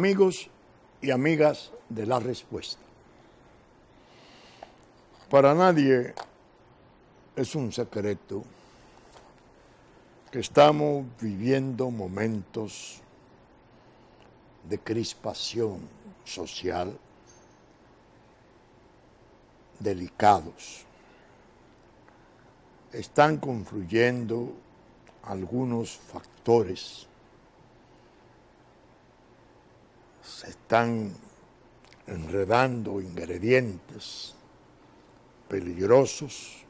amigos y amigas de La Respuesta. Para nadie es un secreto que estamos viviendo momentos de crispación social delicados. Están confluyendo algunos factores, se están enredando ingredientes peligrosos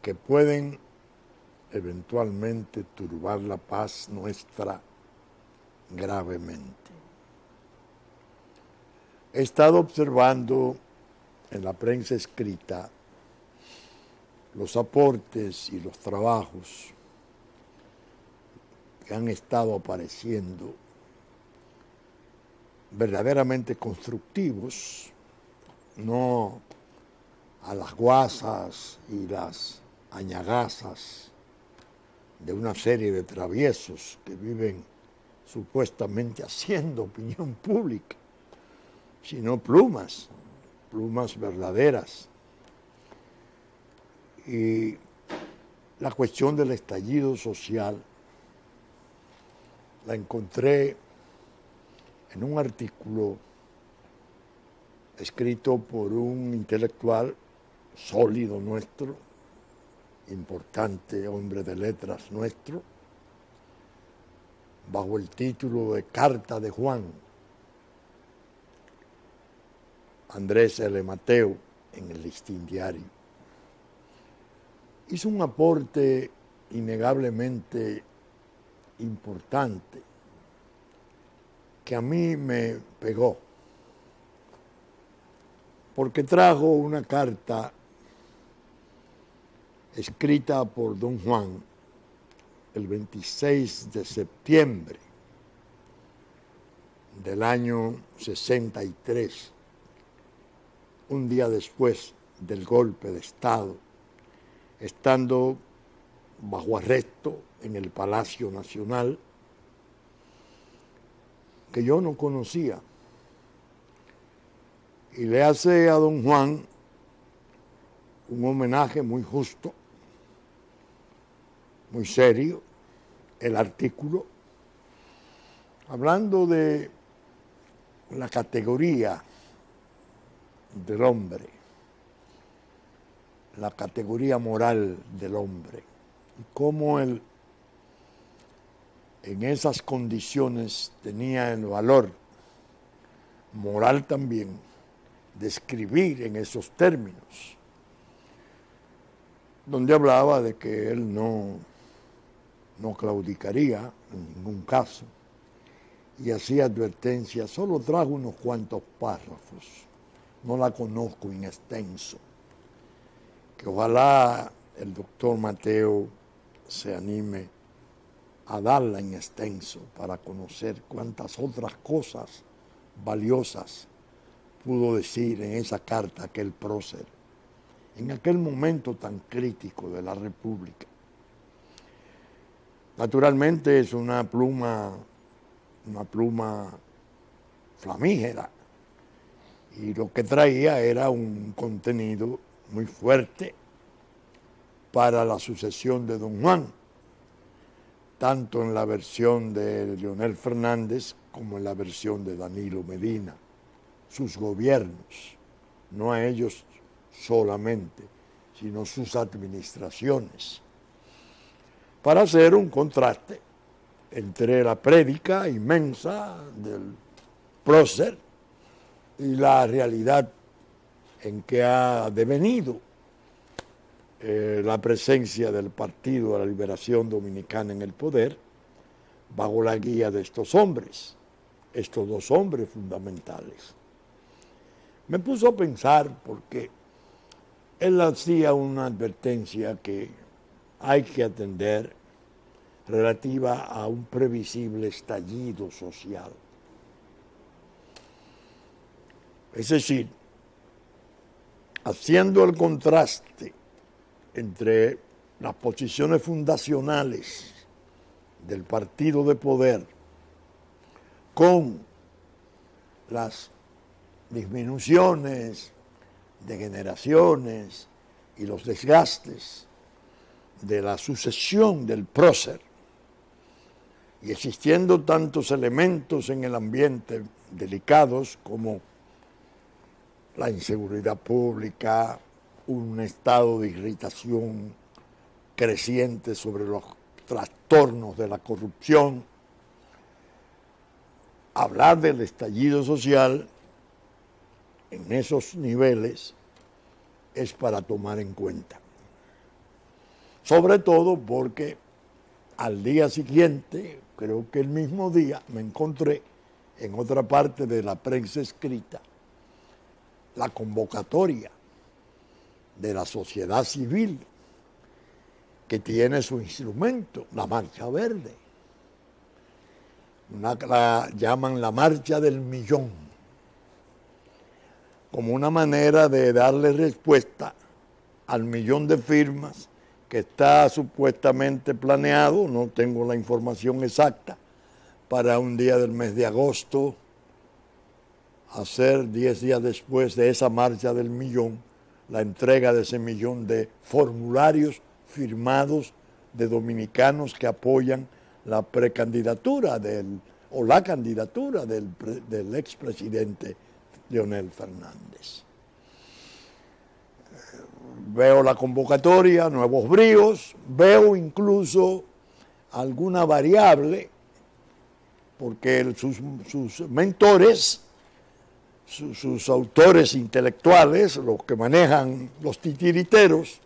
que pueden eventualmente turbar la paz nuestra gravemente. He estado observando en la prensa escrita los aportes y los trabajos que han estado apareciendo verdaderamente constructivos, no a las guasas y las añagazas de una serie de traviesos que viven supuestamente haciendo opinión pública, sino plumas verdaderas. Y la cuestión del estallido social la encontré en un artículo escrito por un intelectual sólido nuestro, importante hombre de letras nuestro, bajo el título de Carta de Juan, Andrés L. Mateo, en el Listín Diario. Hizo un aporte innegablemente importante que a mí me pegó, porque trajo una carta escrita por don Juan el 26 de septiembre del año 63, un día después del golpe de Estado, estando bajo arresto en el Palacio Nacional, que yo no conocía, y le hace a don Juan un homenaje muy justo, muy serio, el artículo, hablando de la categoría del hombre, la categoría moral del hombre, y cómo él en esas condiciones tenía el valor moral también de escribir en esos términos, donde hablaba de que él no claudicaría en ningún caso, y hacía advertencias. Solo trajo unos cuantos párrafos, no la conozco en extenso, que ojalá el doctor Mateo se anime a darla en extenso para conocer cuántas otras cosas valiosas pudo decir en esa carta aquel prócer, en aquel momento tan crítico de la República. Naturalmente es una pluma flamígera, y lo que traía era un contenido muy fuerte para la sucesión de don Juan, tanto en la versión de Leonel Fernández como en la versión de Danilo Medina, sus gobiernos, no a ellos solamente, sino sus administraciones, para hacer un contraste entre la prédica inmensa del prócer y la realidad en que ha devenido la presencia del Partido de la Liberación Dominicana en el poder, bajo la guía de estos hombres, estos dos hombres fundamentales. Me puso a pensar, porque él hacía una advertencia que hay que atender relativa a un previsible estallido social. Es decir, haciendo el contraste entre las posiciones fundacionales del partido de poder con las disminuciones, degeneraciones y los desgastes de la sucesión del prócer, y existiendo tantos elementos en el ambiente delicados como la inseguridad pública, un estado de irritación creciente sobre los trastornos de la corrupción, hablar del estallido social en esos niveles es para tomar en cuenta. Sobre todo porque al día siguiente, creo que el mismo día, me encontré en otra parte de la prensa escrita la convocatoria de la sociedad civil que tiene su instrumento, la Marcha Verde. La llaman la Marcha del Millón, como una manera de darle respuesta al millón de firmas que está supuestamente planeado, no tengo la información exacta, para un día del mes de agosto, hacer 10 días después de esa marcha del millón, la entrega de ese millón de formularios firmados de dominicanos que apoyan la precandidatura o la candidatura del expresidente Leonel Fernández. Veo la convocatoria, nuevos bríos, veo incluso alguna variable, porque sus mentores, sus autores intelectuales, los que manejan los titiriteros,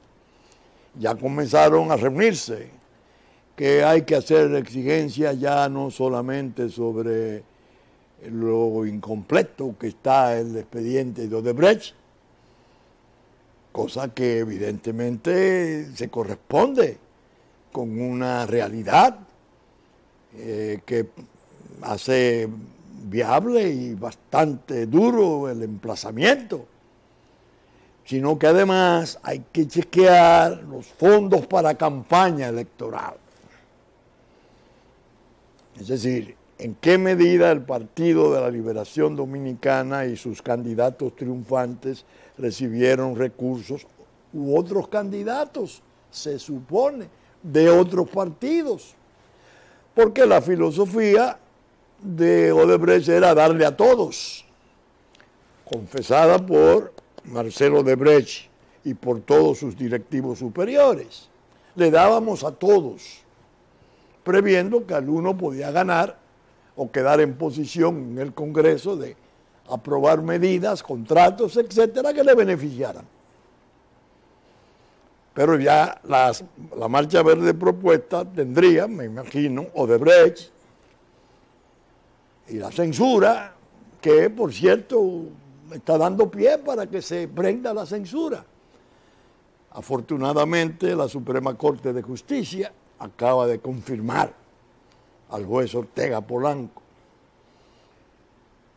ya comenzaron a reunirse, que hay que hacer exigencia ya no solamente sobre lo incompleto que está el expediente de Odebrecht, cosa que evidentemente se corresponde con una realidad que hace viable y bastante duro el emplazamiento, sino que además hay que chequear los fondos para campaña electoral. Es decir, en qué medida el Partido de la Liberación Dominicana y sus candidatos triunfantes recibieron recursos u otros candidatos, se supone, de otros partidos. Porque la filosofía de Odebrecht era darle a todos, confesada por Marcelo Odebrecht y por todos sus directivos superiores. Le dábamos a todos, previendo que alguno podía ganar o quedar en posición en el Congreso de aprobar medidas, contratos, etcétera, que le beneficiaran. Pero ya la Marcha Verde propuesta tendría, me imagino, Odebrecht y la censura, que por cierto está dando pie para que se prenda la censura. Afortunadamente la Suprema Corte de Justicia acaba de confirmar al juez Ortega Polanco.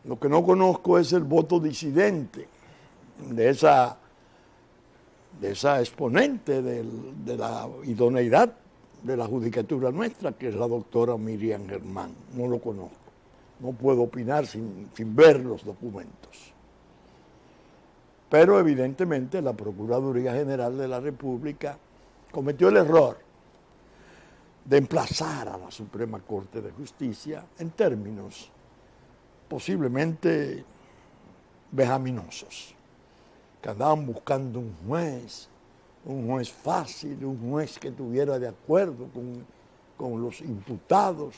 Lo que no conozco es el voto disidente de esa exponente de la idoneidad de la judicatura nuestra, que es la doctora Miriam Germán. No lo conozco. No puedo opinar sin ver los documentos. Pero evidentemente la Procuraduría General de la República cometió el error de emplazar a la Suprema Corte de Justicia en términos posiblemente vejaminosos, que andaban buscando un juez fácil, un juez que estuviera de acuerdo con los imputados,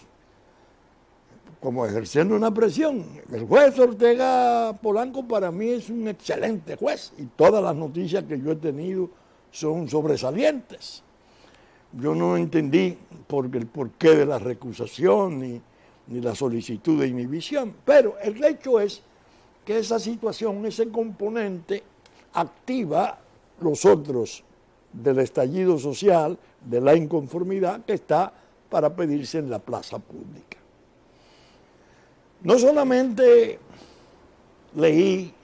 como ejerciendo una presión. El juez Ortega Polanco para mí es un excelente juez y todas las noticias que yo he tenido son sobresalientes. Yo no entendí el porqué de la recusación ni la solicitud de inhibición, pero el hecho es que esa situación, ese componente, activa los otros del estallido social, de la inconformidad que está para pedirse en la plaza pública. No solamente leí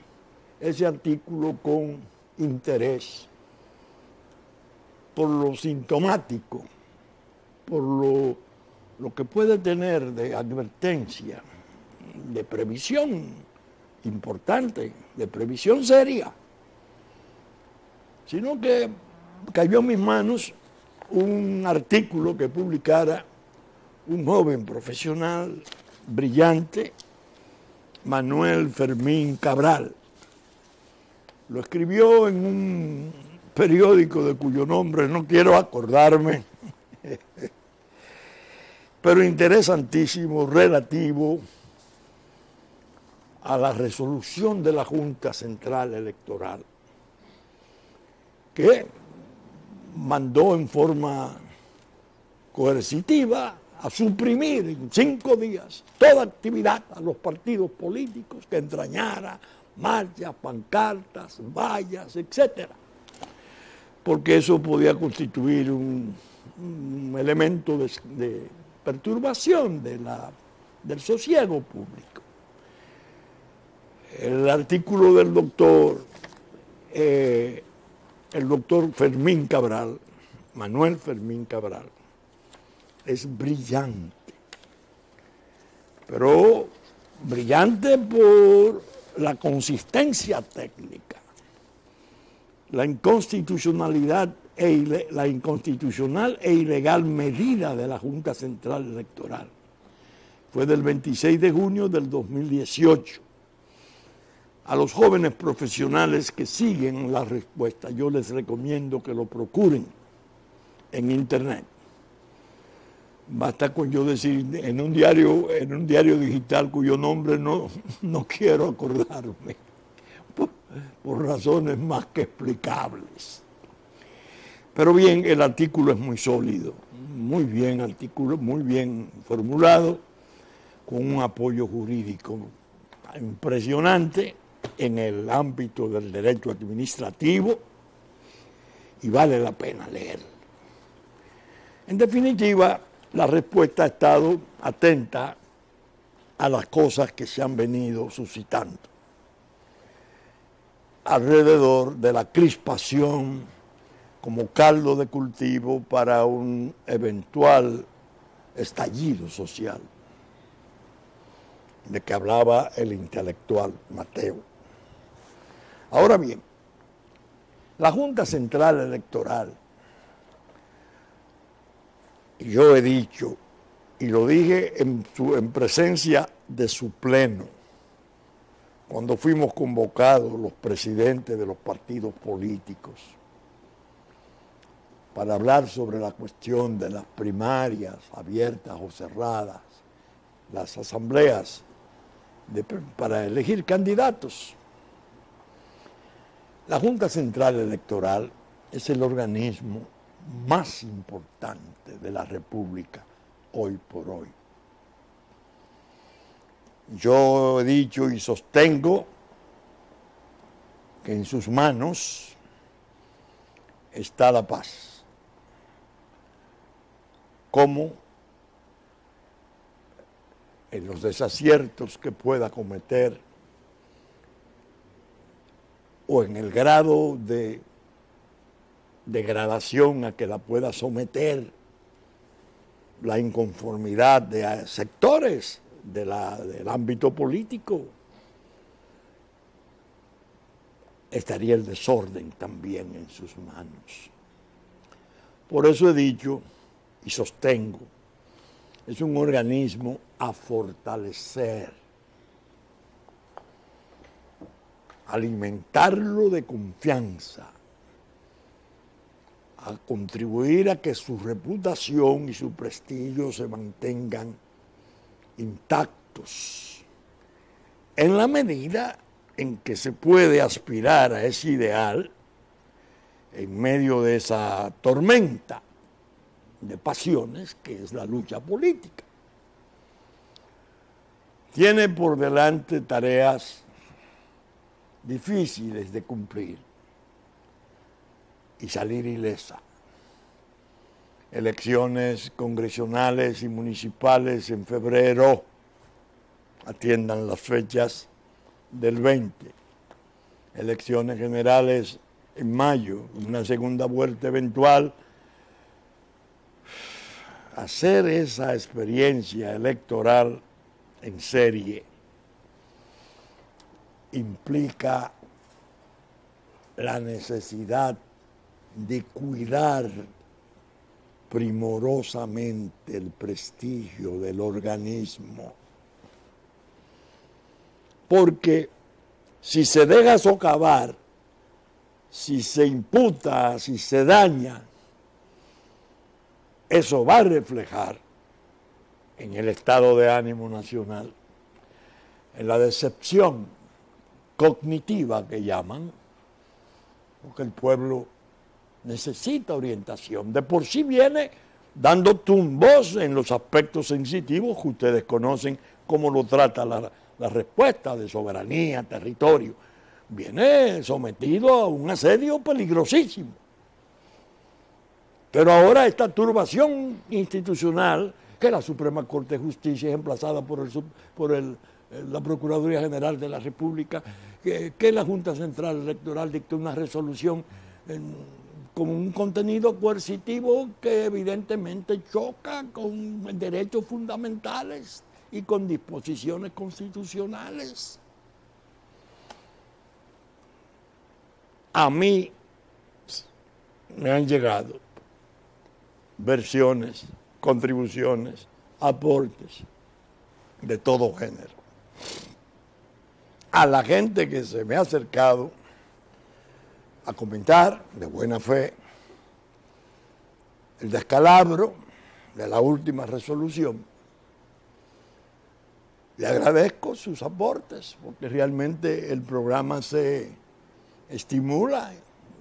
ese artículo con interés por lo sintomático, por lo que puede tener de advertencia de previsión importante, de previsión seria, sino que cayó en mis manos un artículo que publicara un joven profesional brillante, Manuel Fermín Cabral. Lo escribió en un periódico de cuyo nombre no quiero acordarme, pero interesantísimo, relativo a la resolución de la Junta Central Electoral, que mandó en forma coercitiva a suprimir en 5 días toda actividad a los partidos políticos que entrañara marchas, pancartas, vallas, etcétera, porque eso podía constituir un elemento de perturbación del sosiego público. El artículo del doctor Fermín Cabral, Manuel Fermín Cabral, es brillante, pero brillante por la consistencia técnica, la inconstitucional e ilegal medida de la Junta Central Electoral. Fue del 26 de junio del 2018. A los jóvenes profesionales que siguen la respuesta, yo les recomiendo que lo procuren en internet. Basta con yo decir en un diario digital cuyo nombre no quiero acordarme, por razones más que explicables. Pero bien, el artículo es muy sólido, muy bien artículo, muy bien formulado, con un apoyo jurídico impresionante en el ámbito del derecho administrativo, y vale la pena leerlo. En definitiva, la respuesta ha estado atenta a las cosas que se han venido suscitando alrededor de la crispación como caldo de cultivo para un eventual estallido social de que hablaba el intelectual Mateo. Ahora bien, la Junta Central Electoral, yo he dicho, y lo dije en presencia de su pleno, cuando fuimos convocados los presidentes de los partidos políticos para hablar sobre la cuestión de las primarias abiertas o cerradas, las asambleas para elegir candidatos. La Junta Central Electoral es el organismo más importante de la República hoy por hoy. Yo he dicho y sostengo que en sus manos está la paz, como en los desaciertos que pueda cometer o en el grado de degradación a que la pueda someter la inconformidad de sectores del ámbito político, estaría el desorden también en sus manos. Por eso he dicho y sostengo, es un organismo a fortalecer, alimentarlo de confianza, a contribuir a que su reputación y su prestigio se mantengan intactos, en la medida en que se puede aspirar a ese ideal en medio de esa tormenta de pasiones que es la lucha política. Tiene por delante tareas difíciles de cumplir y salir ilesa. Elecciones congresionales y municipales en febrero, atiendan las fechas del 20. Elecciones generales en mayo, una segunda vuelta eventual. Hacer esa experiencia electoral en serie implica la necesidad de cuidar primorosamente el prestigio del organismo. Porque si se deja socavar, si se imputa, si se daña, eso va a reflejar en el estado de ánimo nacional, en la decepción cognitiva que llaman, porque el pueblo necesita orientación. De por sí viene dando tumbos en los aspectos sensitivos que ustedes conocen, cómo lo trata la respuesta de soberanía, territorio. Viene sometido a un asedio peligrosísimo. Pero ahora esta turbación institucional, que la Suprema Corte de Justicia es emplazada por la Procuraduría General de la República, que la Junta Central Electoral dictó una resolución con un contenido coercitivo que evidentemente choca con derechos fundamentales y con disposiciones constitucionales. A mí me han llegado versiones, contribuciones, aportes de todo género. A la gente que se me ha acercado a comentar de buena fe el descalabro de la última resolución, le agradezco sus aportes, porque realmente el programa se estimula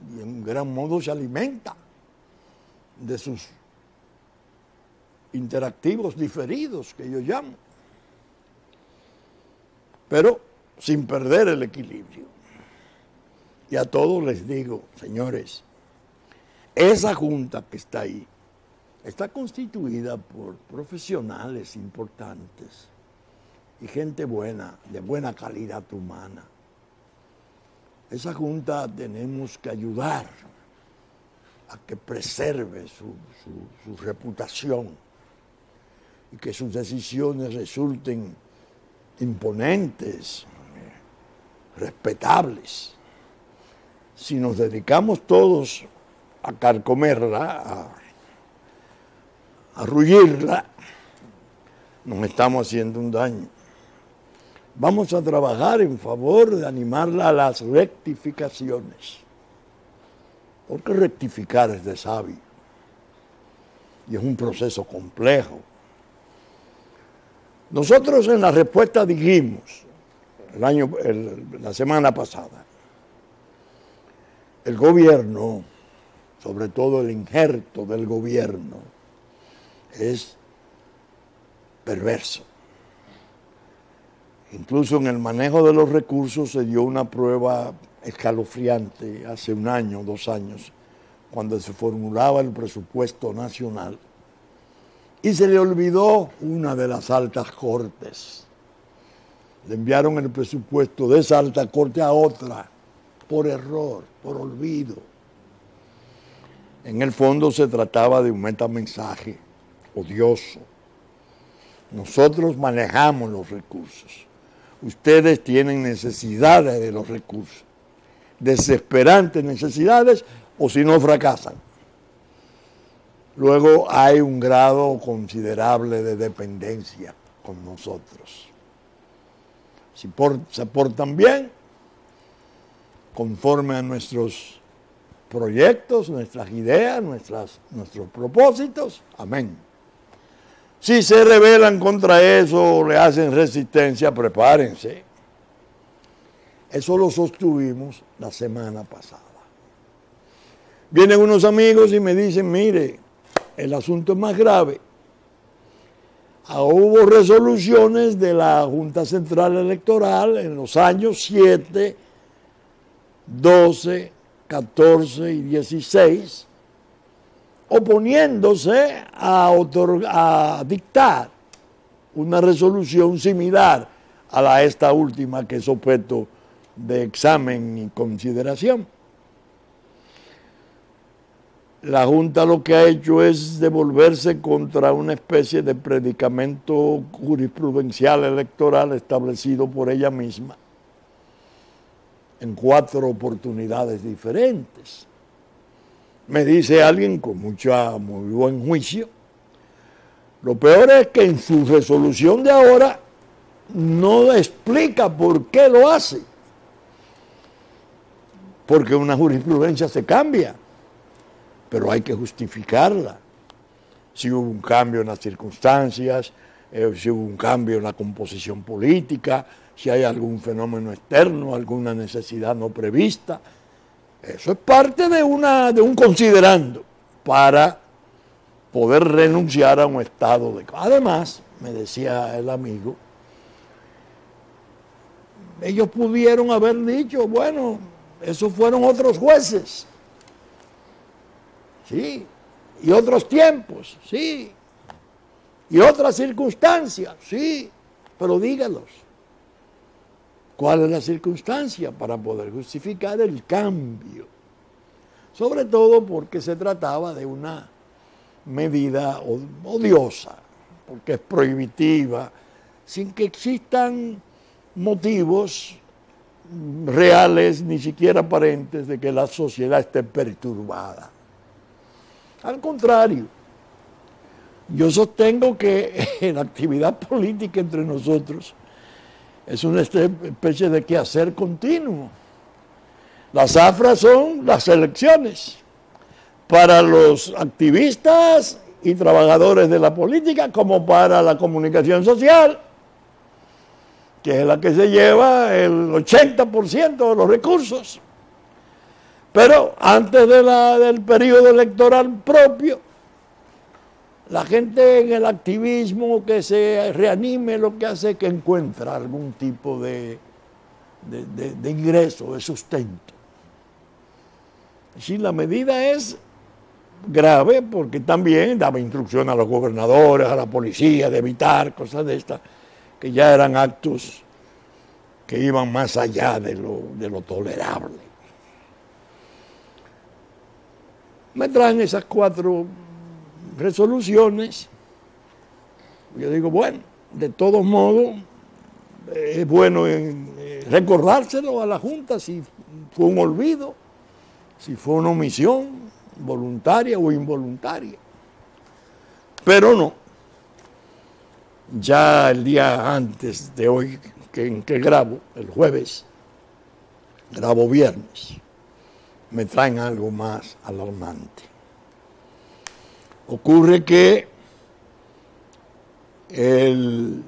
y en gran modo se alimenta de sus interactivos diferidos, que yo llamo, pero sin perder el equilibrio. Y a todos les digo, señores, esa junta que está ahí está constituida por profesionales importantes y gente buena, de buena calidad humana. Esa junta tenemos que ayudar a que preserve su reputación y que sus decisiones resulten imponentes, respetables. Si nos dedicamos todos a carcomerla, a rullirla, nos estamos haciendo un daño. Vamos a trabajar en favor de animarla a las rectificaciones, porque rectificar es de sabio y es un proceso complejo. Nosotros en la respuesta dijimos la semana pasada, el gobierno, sobre todo el injerto del gobierno, es perverso. Incluso en el manejo de los recursos se dio una prueba escalofriante hace un año, 2 años, cuando se formulaba el presupuesto nacional y se le olvidó una de las altas cortes. Le enviaron el presupuesto de esa alta corte a otra, por error, por olvido. En el fondo se trataba de un metamensaje odioso. Nosotros manejamos los recursos. Ustedes tienen necesidades de los recursos, desesperantes necesidades, o si no fracasan. Luego hay un grado considerable de dependencia con nosotros. Si se portan bien, conforme a nuestros proyectos, nuestras ideas, nuestros propósitos, amén. Si se rebelan contra eso o le hacen resistencia, prepárense. Eso lo sostuvimos la semana pasada. Vienen unos amigos y me dicen, mire, el asunto es más grave. Hubo resoluciones de la Junta Central Electoral en los años 7, 12, 14 y 16, oponiéndose a dictar una resolución similar a esta última, que es objeto de examen y consideración. La Junta lo que ha hecho es devolverse contra una especie de predicamento jurisprudencial electoral establecido por ella misma, en 4 oportunidades diferentes. Me dice alguien con muy buen juicio, lo peor es que en su resolución de ahora no explica por qué lo hace, porque una jurisprudencia se cambia, pero hay que justificarla. Si hubo un cambio en las circunstancias, si hubo un cambio en la composición política, si hay algún fenómeno externo, alguna necesidad no prevista. Eso es parte de un considerando para poder renunciar a un estado de... Además, me decía el amigo, ellos pudieron haber dicho, bueno, esos fueron otros jueces, sí, y otros tiempos, sí, y otras circunstancias, sí, pero dígalos. ¿Cuál es la circunstancia para poder justificar el cambio? Sobre todo porque se trataba de una medida odiosa, porque es prohibitiva, sin que existan motivos reales, ni siquiera aparentes, de que la sociedad esté perturbada. Al contrario, yo sostengo que la actividad política entre nosotros es una especie de quehacer continuo. Las zafras son las elecciones para los activistas y trabajadores de la política, como para la comunicación social, que es la que se lleva el 80% de los recursos. Pero antes del periodo electoral propio, la gente en el activismo que se reanime lo que hace es que encuentra algún tipo de ingreso, de sustento. Sí, la medida es grave porque también daba instrucción a los gobernadores, a la policía, de evitar cosas de estas, que ya eran actos que iban más allá de lo tolerable. Me traen esas 4 resoluciones. Yo digo, bueno, de todos modos, es bueno recordárselo a la Junta si fue un olvido, si fue una omisión voluntaria o involuntaria. Pero no. Ya el día antes de hoy, en que grabo, el jueves, grabo viernes, me traen algo más alarmante. Ocurre que el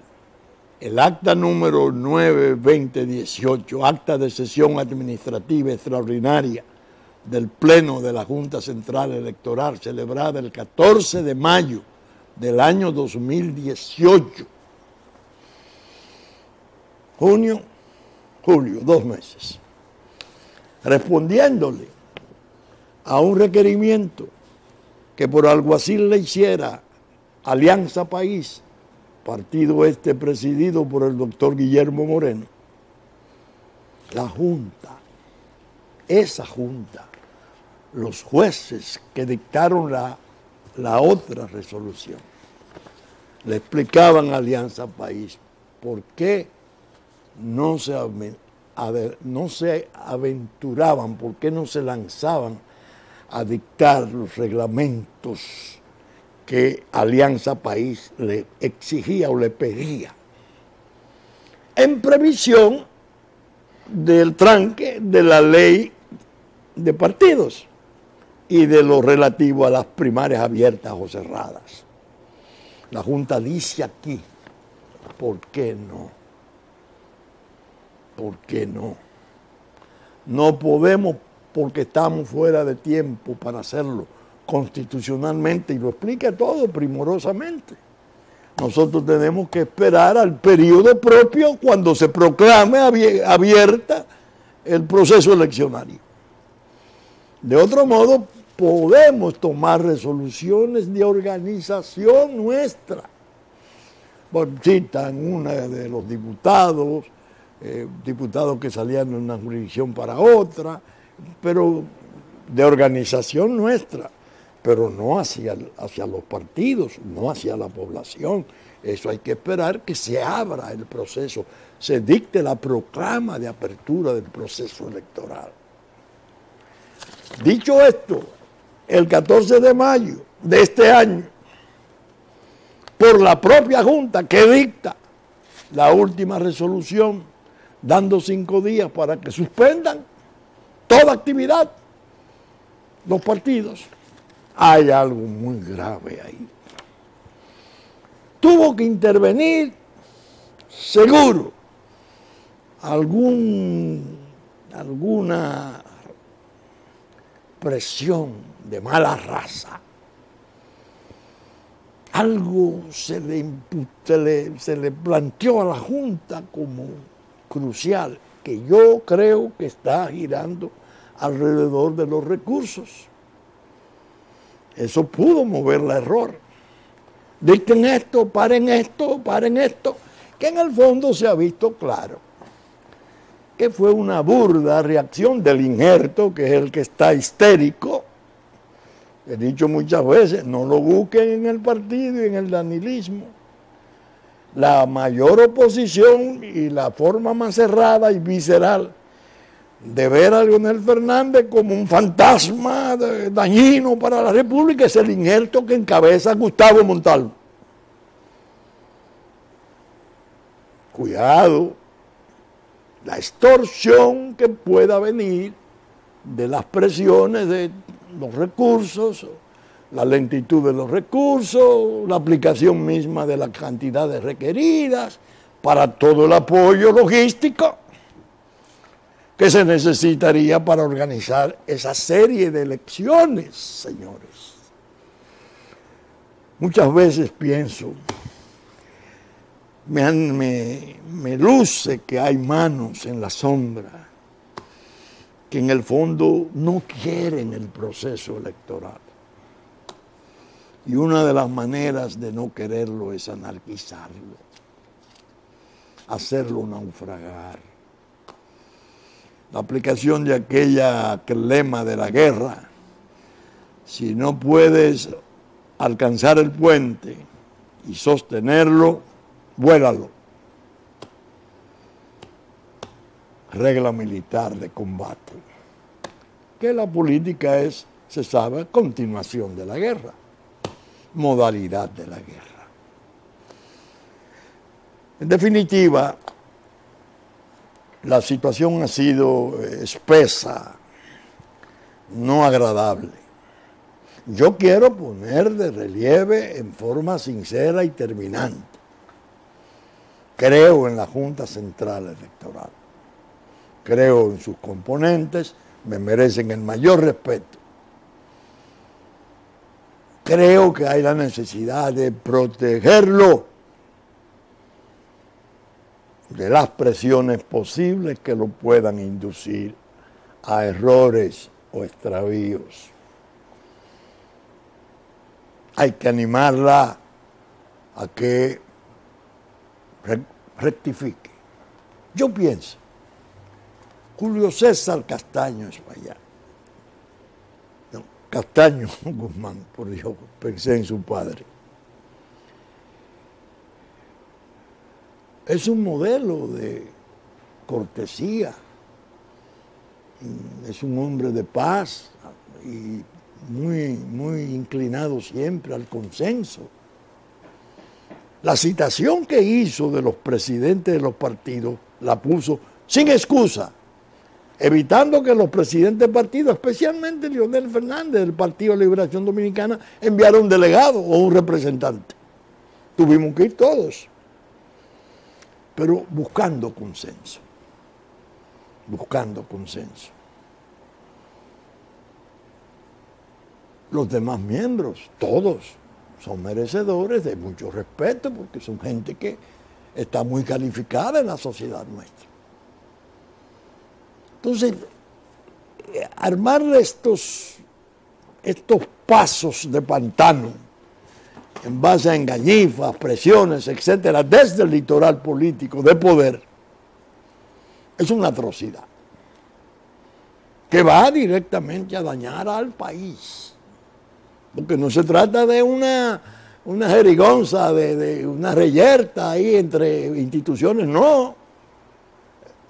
acta número 9/2018, acta de sesión administrativa extraordinaria del Pleno de la Junta Central Electoral, celebrada el 14 de mayo del año 2018, junio, julio, 2 meses, respondiéndole a un requerimiento que por alguacil le hiciera Alianza País, partido presidido por el doctor Guillermo Moreno, la Junta, esa Junta, los jueces que dictaron la otra resolución, le explicaban a Alianza País por qué no se aventuraban, por qué no se lanzaban a dictar los reglamentos que Alianza País le exigía o le pedía, en previsión del tranque de la ley de partidos y de lo relativo a las primarias abiertas o cerradas. La Junta dice aquí, ¿por qué no? ¿Por qué no? No podemos, porque estamos fuera de tiempo para hacerlo constitucionalmente, y lo explica todo primorosamente. Nosotros tenemos que esperar al periodo propio cuando se proclame abierta el proceso eleccionario. De otro modo, podemos tomar resoluciones de organización nuestra. Citan una de los diputados, diputados que salían de una jurisdicción para otra, pero de organización nuestra, pero no hacia los partidos, no hacia la población. Eso hay que esperar que se abra el proceso se dicte la proclama de apertura del proceso electoral. Dicho esto, el 14 de mayo de este año, por la propia Junta que dicta la última resolución, dando 5 días para que suspendan toda actividad los partidos, hay algo muy grave ahí. Tuvo que intervenir, seguro, alguna presión de mala raza. Algo se le planteó a la Junta como crucial, que yo creo que está girando alrededor de los recursos. Eso pudo mover el error. Dicten esto, paren esto, que en el fondo se ha visto claro que fue una burda reacción del injerto, que es el que está histérico. He dicho muchas veces, no lo busquen en el partido y en el danilismo. La mayor oposición y la forma más cerrada y visceral de ver a Leonel Fernández como un fantasma dañino para la República es el injerto que encabeza Gustavo Montalvo. Cuidado, la extorsión que pueda venir de las presiones de los recursos, la lentitud de los recursos, la aplicación misma de las cantidades requeridas para todo el apoyo logístico que se necesitaría para organizar esa serie de elecciones, señores. Muchas veces pienso, me luce que hay manos en la sombra que en el fondo no quieren el proceso electoral. Y una de las maneras de no quererlo es anarquizarlo, hacerlo naufragar. La aplicación de aquel lema de la guerra, si no puedes alcanzar el puente y sostenerlo, vuélalo. Regla militar de combate. Que la política es, se sabe, continuación de la guerra, modalidad de la guerra. En definitiva, la situación ha sido espesa, no agradable. Yo quiero poner de relieve en forma sincera y terminante. Creo en la Junta Central Electoral. Creo en sus componentes, me merecen el mayor respeto. Creo que hay la necesidad de protegerlo de las presiones posibles que lo puedan inducir a errores o extravíos. Hay que animarla a que rectifique. Yo pienso, Julio César Castaño Espaillat, no, Castaño Guzmán, por Dios, pensé en su padre. Es un modelo de cortesía, es un hombre de paz y muy inclinado siempre al consenso. La citación que hizo de los presidentes de los partidos la puso sin excusa, evitando que los presidentes de partidos, especialmente Leonel Fernández del Partido de Liberación Dominicana, enviara un delegado o un representante. Tuvimos que ir todos, pero buscando consenso. Los demás miembros, todos, son merecedores de mucho respeto porque son gente que está muy calificada en la sociedad nuestra. Entonces, armar estos pasos de pantano en base a engañifas, presiones, etcétera, desde el litoral político de poder, es una atrocidad que va directamente a dañar al país. Porque no se trata de una jerigonza, de una reyerta ahí entre instituciones, no.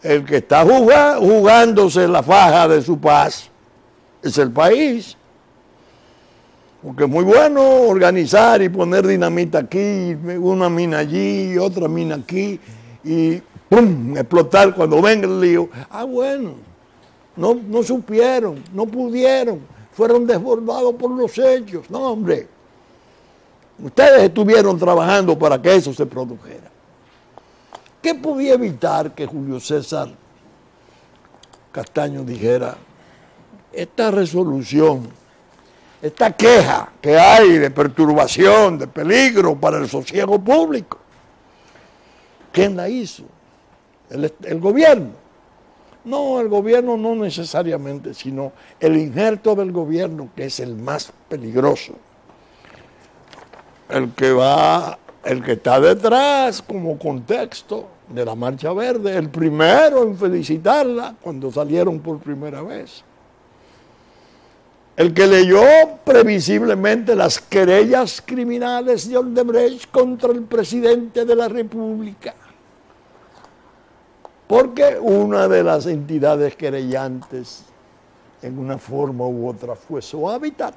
El que está jugándose la faja de su paz es el país. Porque es muy bueno organizar y poner dinamita aquí, una mina allí, otra mina aquí, y ¡pum!, explotar cuando venga el lío. Ah, bueno, no supieron, no pudieron, fueron desbordados por los hechos. No, hombre, ustedes estuvieron trabajando para que eso se produjera. ¿Qué podía evitar que Julio César Castaño dijera, esta resolución, esta queja que hay de perturbación, de peligro para el sosiego público, ¿quién la hizo? ¿El gobierno? No, el gobierno no necesariamente, sino el injerto del gobierno, que es el más peligroso. El que está detrás como contexto de la Marcha Verde, el primero en felicitarla cuando salieron por primera vez. El que leyó previsiblemente las querellas criminales de Odebrecht contra el presidente de la República. Porque una de las entidades querellantes, en una forma u otra, fue su hábitat.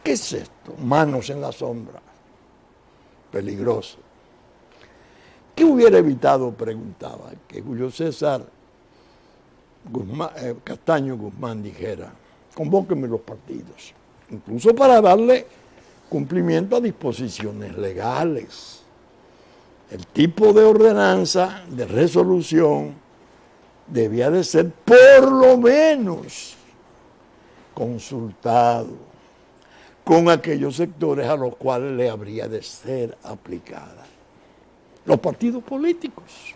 ¿Qué es esto? Manos en la sombra. Peligroso. ¿Qué hubiera evitado, preguntaba, que Julio César Castaño Guzmán dijera, convóquenme los partidos, incluso para darle cumplimiento a disposiciones legales? El tipo de ordenanza, de resolución, debía de ser por lo menos consultado con aquellos sectores a los cuales le habría de ser aplicada. Los partidos políticos.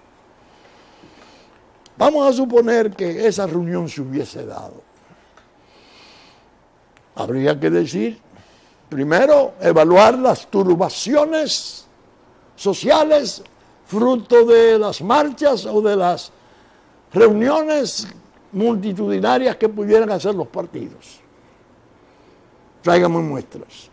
Vamos a suponer que esa reunión se hubiese dado. Habría que decir, primero, evaluar las turbaciones sociales fruto de las marchas o de las reuniones multitudinarias que pudieran hacer los partidos. Tráigame muestras.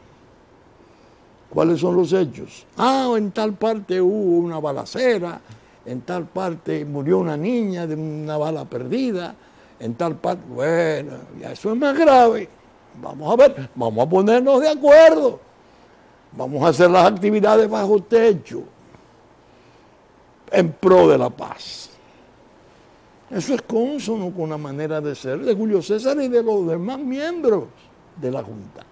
¿Cuáles son los hechos? Ah, en tal parte hubo una balacera, en tal parte murió una niña de una bala perdida, en tal parte, bueno, ya eso es más grave. Vamos a ver, vamos a ponernos de acuerdo. Vamos a hacer las actividades bajo techo, en pro de la paz. Eso es consono con la manera de ser de Julio César y de los demás miembros de la Junta.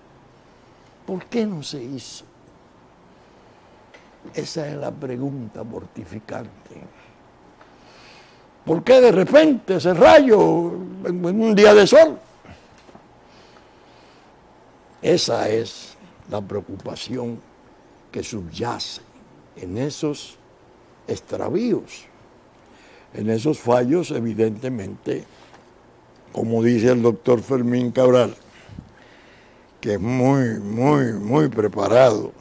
¿Por qué no se hizo? Esa es la pregunta mortificante. ¿Por qué de repente ese rayo en un día de sol? Esa es la preocupación que subyace en esos extravíos, en esos fallos, evidentemente, como dice el doctor Fermín Cabral, que es muy preparado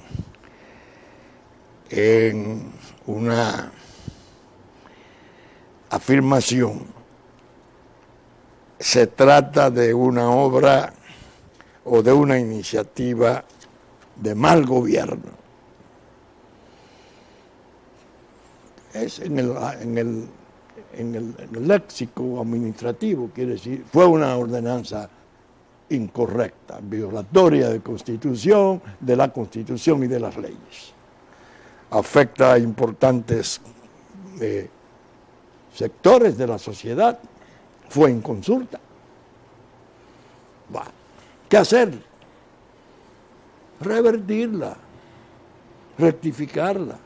en una afirmación. Se trata de una obra o de una iniciativa de mal gobierno. Es en el léxico administrativo, quiere decir, fue una ordenanza incorrecta, violatoria de la Constitución y de las leyes. Afecta a importantes sectores de la sociedad, fue en consulta. ¿Qué hacer? Revertirla, rectificarla.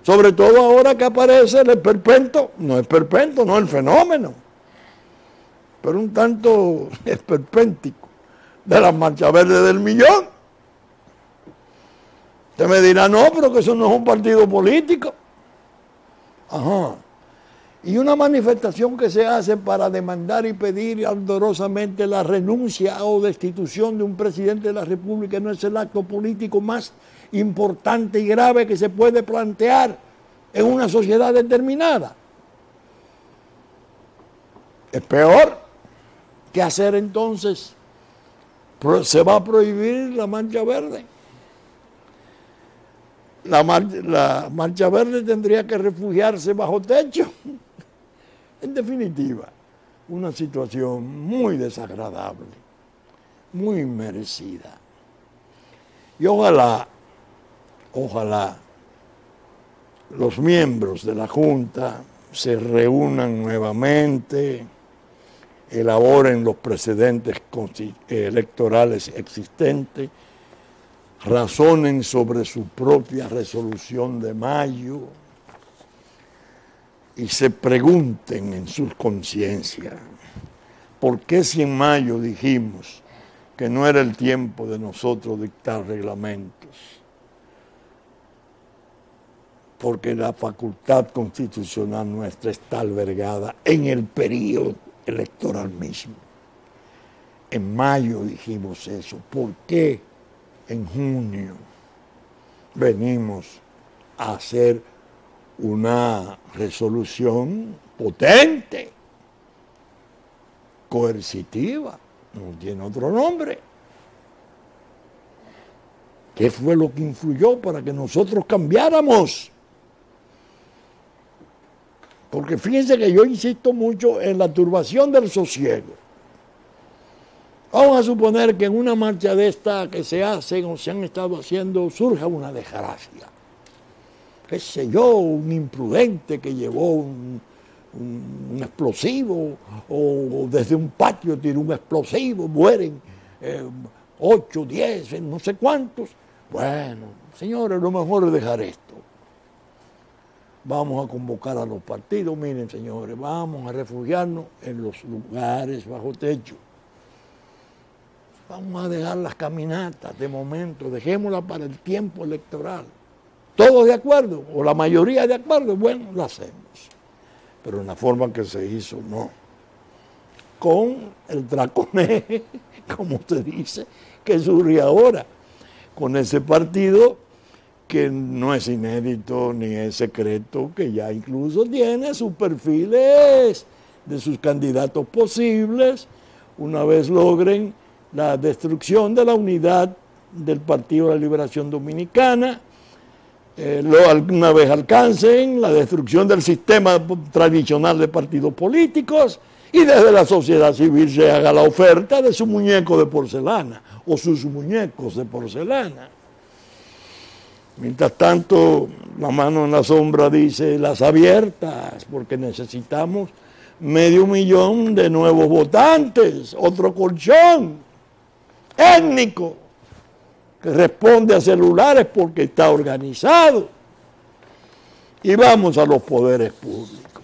Sobre todo ahora que aparece el esperpento, no esperpento, no el fenómeno, pero un tanto esperpéntico, de la Marcha Verde del Millón. Usted me dirá, no, pero que eso no es un partido político. Ajá. Y una manifestación que se hace para demandar y pedir ardorosamente la renuncia o destitución de un presidente de la República no es el acto político más importante y grave que se puede plantear en una sociedad determinada. Es peor. ¿Qué hacer entonces? ¿Se va a prohibir la Marcha Verde? la Marcha Verde tendría que refugiarse bajo techo. En definitiva, una situación muy desagradable, muy merecida. Y ojalá los miembros de la Junta se reúnan nuevamente, elaboren los precedentes electorales existentes, razonen sobre su propia resolución de mayo y se pregunten en sus conciencias, ¿por qué si en mayo dijimos que no era el tiempo de nosotros dictar reglamentos? Porque la facultad constitucional nuestra está albergada en el periodo electoral mismo. En mayo dijimos eso. ¿Por qué en junio venimos a hacer una resolución potente, coercitiva? No tiene otro nombre. ¿Qué fue lo que influyó para que nosotros cambiáramos? Porque fíjense que yo insisto mucho en la turbación del sosiego. Vamos a suponer que en una marcha de esta que se hacen o se han estado haciendo surja una desgracia. Qué sé yo, un imprudente que llevó un explosivo o desde un patio tiró un explosivo, mueren 8, 10, no sé cuántos. Bueno, señores, lo mejor es dejar esto. Vamos a convocar a los partidos, miren señores, vamos a refugiarnos en los lugares bajo techo. Vamos a dejar las caminatas de momento, dejémoslas para el tiempo electoral. ¿Todos de acuerdo? ¿O la mayoría de acuerdo? Bueno, lo hacemos. Pero en la forma que se hizo, no. Con el draconé, como se dice, que surge ahora, con ese partido que no es inédito ni es secreto, que ya incluso tiene sus perfiles de sus candidatos posibles, una vez logren la destrucción de la unidad del Partido de la Liberación Dominicana, alguna vez alcancen la destrucción del sistema tradicional de partidos políticos y desde la sociedad civil se haga la oferta de su muñeco de porcelana o sus muñecos de porcelana. Mientras tanto, la mano en la sombra dice las abiertas, porque necesitamos 500,000 de nuevos votantes, otro colchón étnico que responde a celulares porque está organizado. Y vamos a los poderes públicos.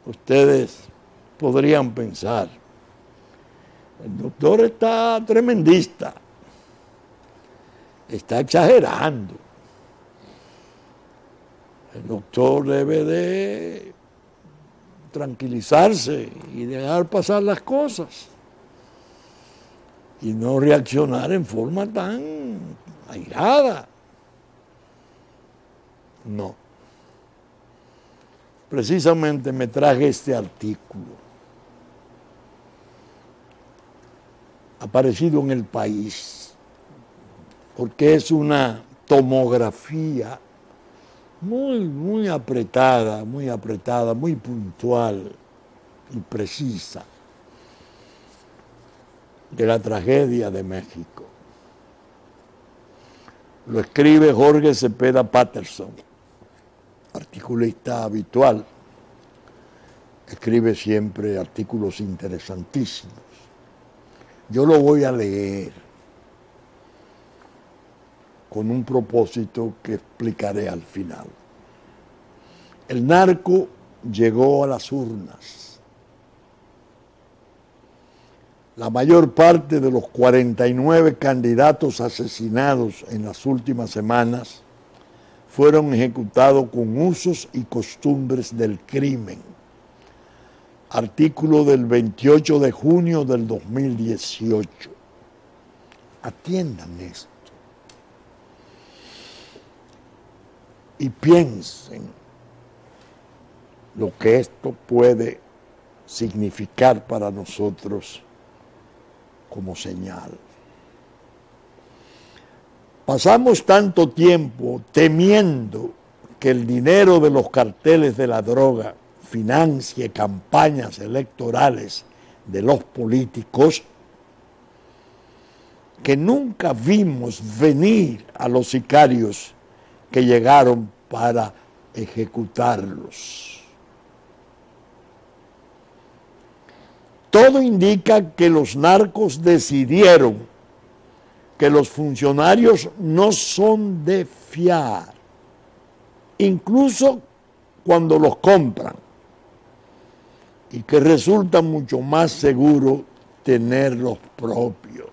Ustedes podrían pensar, el doctor está tremendista, está exagerando. El doctor debe de tranquilizarse y dejar pasar las cosas y no reaccionar en forma tan airada. No. Precisamente me traje este artículo, aparecido en El País, porque es una tomografía muy apretada, muy puntual y precisa de la tragedia de México. Lo escribe Jorge Cepeda Patterson, articulista habitual. Escribe siempre artículos interesantísimos. Yo lo voy a leer con un propósito que explicaré al final. El narco llegó a las urnas. La mayor parte de los 49 candidatos asesinados en las últimas semanas fueron ejecutados con usos y costumbres del crimen. Artículo del 28 de junio del 2018. Atiendan esto y piensen lo que esto puede significar para nosotros como señal. Pasamos tanto tiempo temiendo que el dinero de los carteles de la droga financie campañas electorales de los políticos, que nunca vimos venir a los sicarios que llegaron para ejecutarlos. Todo indica que los narcos decidieron que los funcionarios no son de fiar, incluso cuando los compran, y que resulta mucho más seguro tener los propios.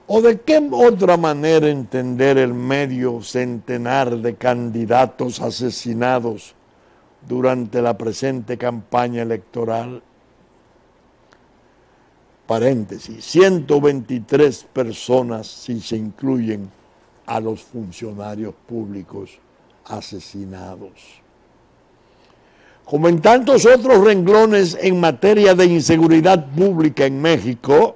¿O de qué otra manera entender el medio centenar de candidatos asesinados durante la presente campaña electoral? Paréntesis, 123 personas si se incluyen a los funcionarios públicos asesinados. Como en tantos otros renglones en materia de inseguridad pública en México,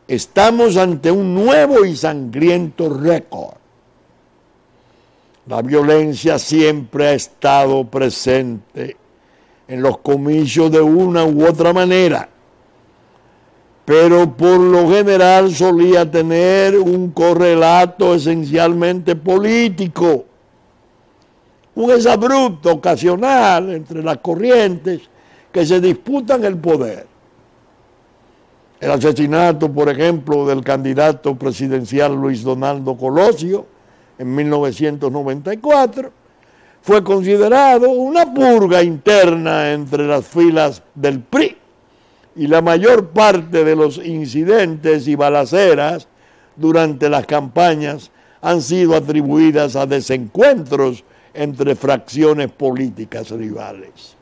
estamos ante un nuevo y sangriento récord. La violencia siempre ha estado presente en los comicios de una u otra manera, pero por lo general solía tener un correlato esencialmente político, un exabrupto ocasional entre las corrientes que se disputan el poder. El asesinato, por ejemplo, del candidato presidencial Luis Donaldo Colosio en 1994 fue considerado una purga interna entre las filas del PRI, y la mayor parte de los incidentes y balaceras durante las campañas han sido atribuidas a desencuentros entre fracciones políticas rivales.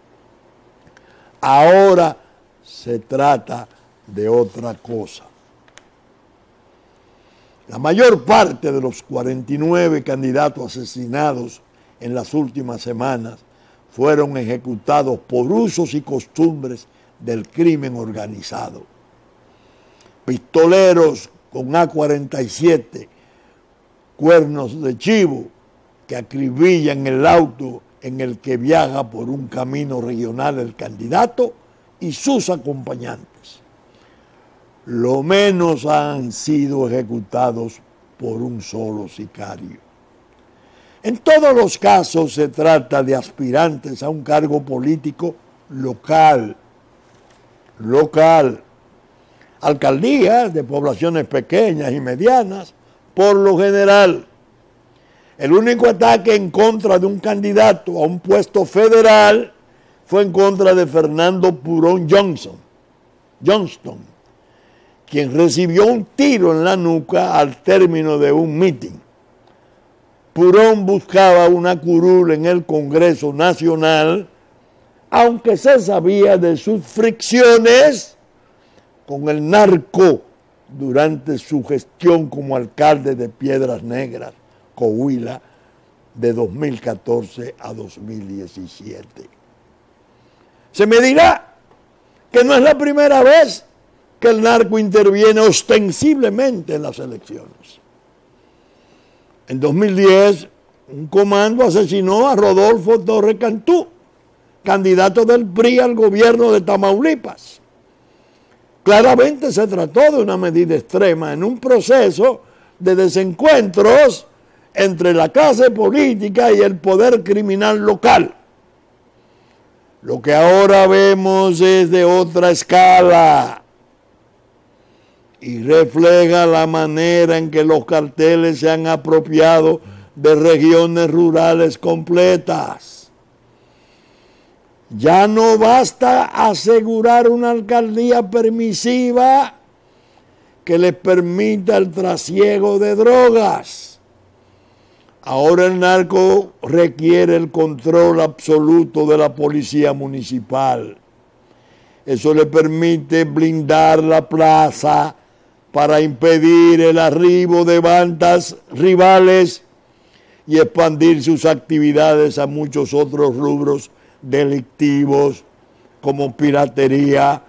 Ahora se trata de otra cosa. La mayor parte de los 49 candidatos asesinados en las últimas semanas fueron ejecutados por usos y costumbres del crimen organizado. Pistoleros con AK-47, cuernos de chivo, que acribillan el auto en el que viaja por un camino regional el candidato y sus acompañantes. Lo menos han sido ejecutados por un solo sicario. En todos los casos se trata de aspirantes a un cargo político local, alcaldías de poblaciones pequeñas y medianas, por lo general. El único ataque en contra de un candidato a un puesto federal fue en contra de Fernando Purón Johnston, quien recibió un tiro en la nuca al término de un mitin. Purón buscaba una curul en el Congreso Nacional, aunque se sabía de sus fricciones con el narco durante su gestión como alcalde de Piedras Negras, Coahuila, de 2014 a 2017. Se me dirá que no es la primera vez que el narco interviene ostensiblemente en las elecciones. En 2010, un comando asesinó a Rodolfo Torres Cantú, candidato del PRI al gobierno de Tamaulipas. Claramente se trató de una medida extrema en un proceso de desencuentros entre la clase política y el poder criminal local. Lo que ahora vemos es de otra escala y refleja la manera en que los carteles se han apropiado de regiones rurales completas. Ya no basta asegurar una alcaldía permisiva que les permita el trasiego de drogas. Ahora el narco requiere el control absoluto de la policía municipal. Eso le permite blindar la plaza para impedir el arribo de bandas rivales y expandir sus actividades a muchos otros rubros delictivos como piratería,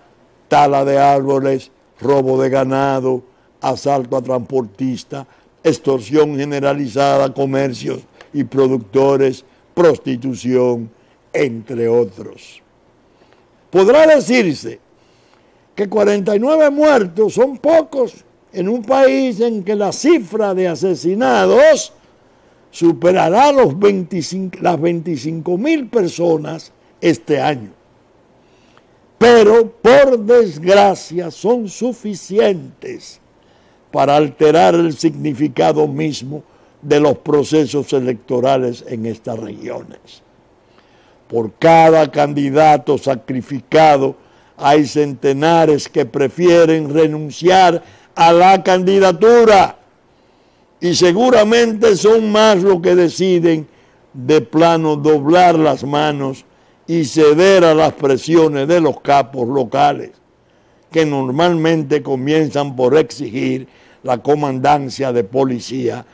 tala de árboles, robo de ganado, asalto a transportistas, extorsión generalizada a comercios y productores, prostitución, entre otros. Podrá decirse que 49 muertos son pocos en un país en que la cifra de asesinados superará las 25.000 personas este año. Pero, por desgracia, son suficientes para alterar el significado mismo de los procesos electorales en estas regiones. Por cada candidato sacrificado hay centenares que prefieren renunciar a la candidatura y seguramente son más los que deciden de plano doblar las manos y ceder a las presiones de los capos locales, que normalmente comienzan por exigir la comandancia de policía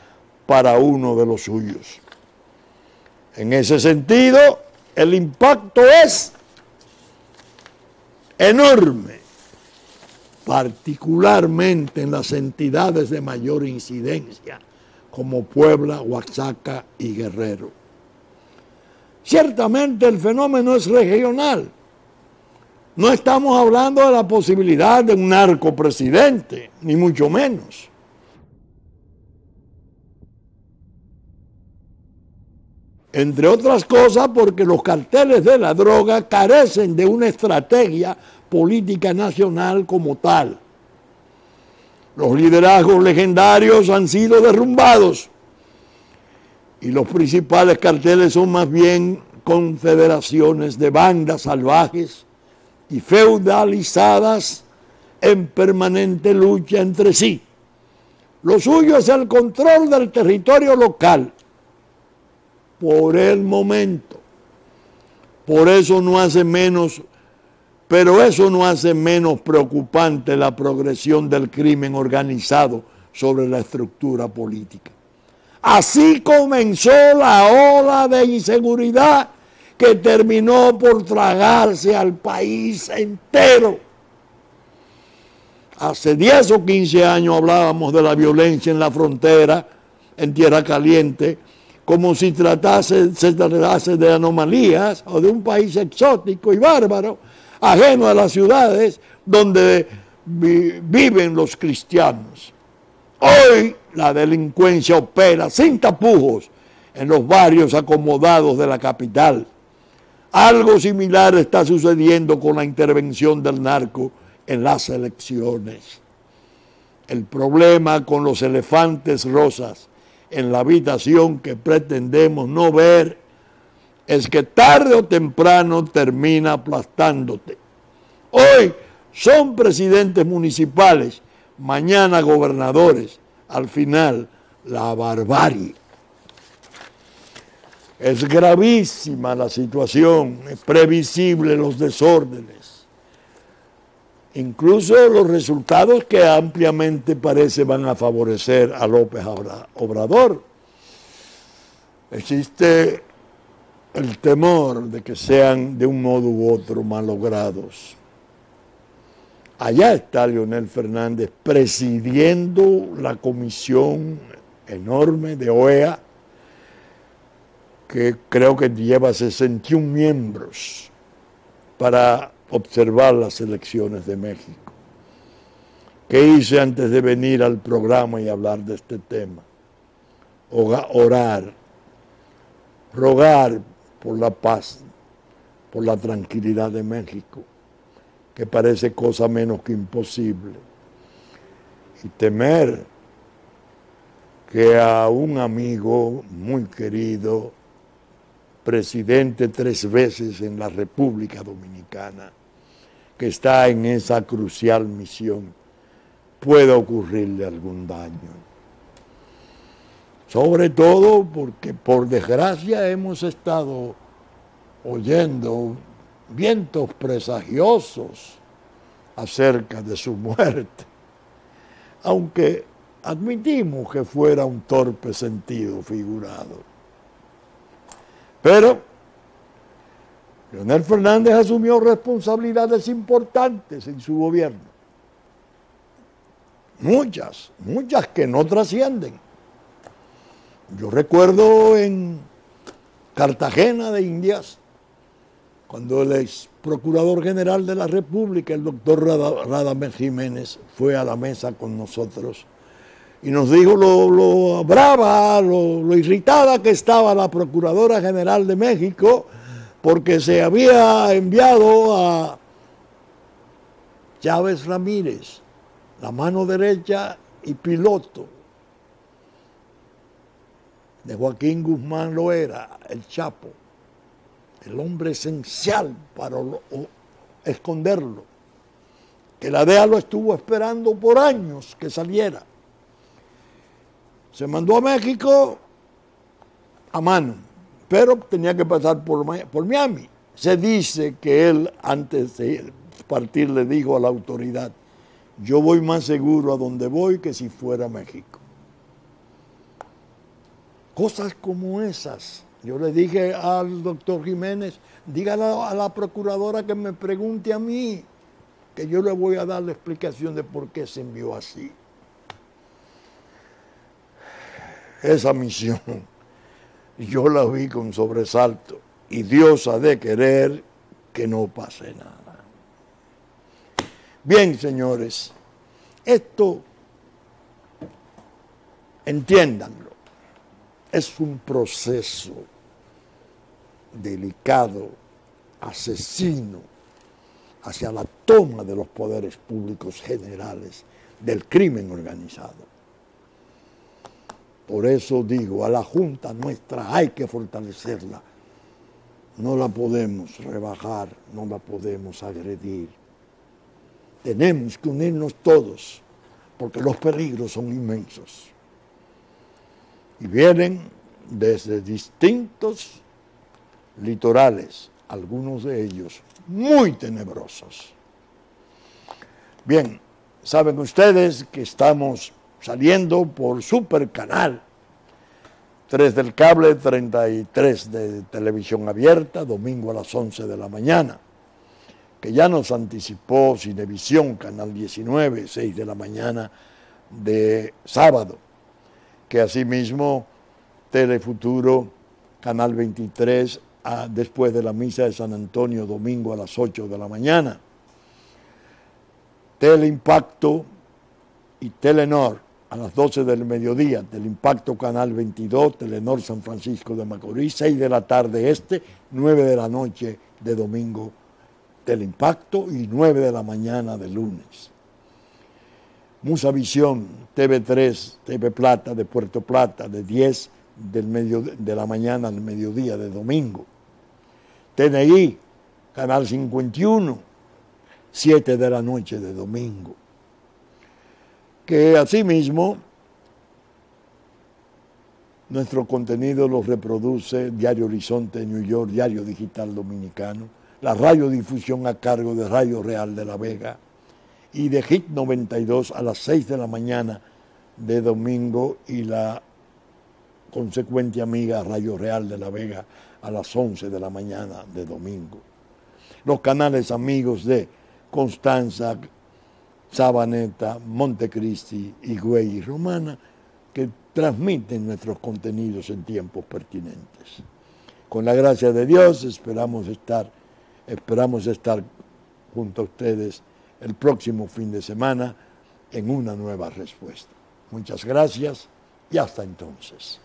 para uno de los suyos. En ese sentido, el impacto es enorme, particularmente en las entidades de mayor incidencia, como Puebla, Oaxaca y Guerrero. Ciertamente el fenómeno es regional. No estamos hablando de la posibilidad de un narcopresidente, ni mucho menos. Entre otras cosas porque los carteles de la droga carecen de una estrategia política nacional como tal. Los liderazgos legendarios han sido derrumbados y los principales carteles son más bien confederaciones de bandas salvajes y feudalizadas en permanente lucha entre sí. Lo suyo es el control del territorio local por el momento. Por eso no hace menos, pero eso no hace menos preocupante la progresión del crimen organizado sobre la estructura política. Así comenzó la ola de inseguridad que terminó por tragarse al país entero. Hace 10 o 15 años hablábamos de la violencia en la frontera, en Tierra Caliente, como si se tratase de anomalías o de un país exótico y bárbaro, ajeno a las ciudades donde viven los cristianos. Hoy la delincuencia opera sin tapujos en los barrios acomodados de la capital. Algo similar está sucediendo con la intervención del narco en las elecciones. El problema con los elefantes rosas en la habitación que pretendemos no ver es que tarde o temprano termina aplastándote. Hoy son presidentes municipales, mañana gobernadores, al final la barbarie. Es gravísima la situación, es previsible los desórdenes, incluso los resultados que ampliamente parece van a favorecer a López Obrador. Existe el temor de que sean de un modo u otro malogrados. Allá está Leonel Fernández presidiendo la comisión enorme de OEA, que creo que lleva 61 miembros para observar las elecciones de México. ¿Qué hice antes de venir al programa y hablar de este tema? Orar, rogar por la paz, por la tranquilidad de México, que parece cosa menos que imposible, y temer que a un amigo muy querido, presidente 3 veces en la República Dominicana, que está en esa crucial misión, pueda ocurrirle algún daño. Sobre todo porque, por desgracia, hemos estado oyendo vientos presagiosos acerca de su muerte, aunque admitimos que fuera un torpe sentido figurado. Pero Leonel Fernández asumió responsabilidades importantes en su gobierno. Muchas que no trascienden. Yo recuerdo en Cartagena de Indias, cuando el ex procurador general de la República, el doctor Radamés Jiménez, fue a la mesa con nosotros y nos dijo lo brava, lo irritada que estaba la Procuradora General de México porque se había enviado a Chávez Ramírez, la mano derecha y piloto de Joaquín Guzmán Loera, el Chapo, el hombre esencial para esconderlo, que la DEA lo estuvo esperando por años que saliera. Se mandó a México a mano, pero tenía que pasar por Miami. Se dice que él, antes de partir, le dijo a la autoridad: yo voy más seguro a donde voy que si fuera a México. Cosas como esas. Yo le dije al doctor Jiménez, dígale a la procuradora que me pregunte a mí, que yo le voy a dar la explicación de por qué se envió así. Esa misión yo la vi con sobresalto y Dios ha de querer que no pase nada. Bien, señores, esto, entiéndanlo, es un proceso delicado, asesino, hacia la toma de los poderes públicos generales del crimen organizado. Por eso digo, a la Junta nuestra hay que fortalecerla. No la podemos rebajar, no la podemos agredir. Tenemos que unirnos todos, porque los peligros son inmensos. Y vienen desde distintos litorales, algunos de ellos muy tenebrosos. Bien, saben ustedes que estamos saliendo por Supercanal 3 del cable, 33 de televisión abierta, domingo a las 11 de la mañana, que ya nos anticipó Cinevisión, Canal 19, 6 de la mañana de sábado, que asimismo Telefuturo, Canal 23, después de la misa de San Antonio, domingo a las 8 de la mañana. Teleimpacto y Telenor a las 12 del mediodía, Teleimpacto Canal 22, Telenor San Francisco de Macorís, 6 de la tarde 9 de la noche de domingo Teleimpacto y 9 de la mañana de lunes. Musavisión, TV3, TV Plata de Puerto Plata, de 10 de la mañana al mediodía de domingo. TNI, Canal 51, 7 de la noche de domingo. Que asimismo nuestro contenido lo reproduce Diario Horizonte, New York, Diario Digital Dominicano, la radiodifusión a cargo de Radio Real de la Vega y de Hit 92 a las 6 de la mañana de domingo y la consecuente amiga Radio Real de la Vega a las 11 de la mañana de domingo. Los canales amigos de Constanza, Sabaneta, Montecristi, Higüey y Romana, que transmiten nuestros contenidos en tiempos pertinentes. Con la gracia de Dios esperamos estar junto a ustedes el próximo fin de semana en una nueva respuesta. Muchas gracias y hasta entonces.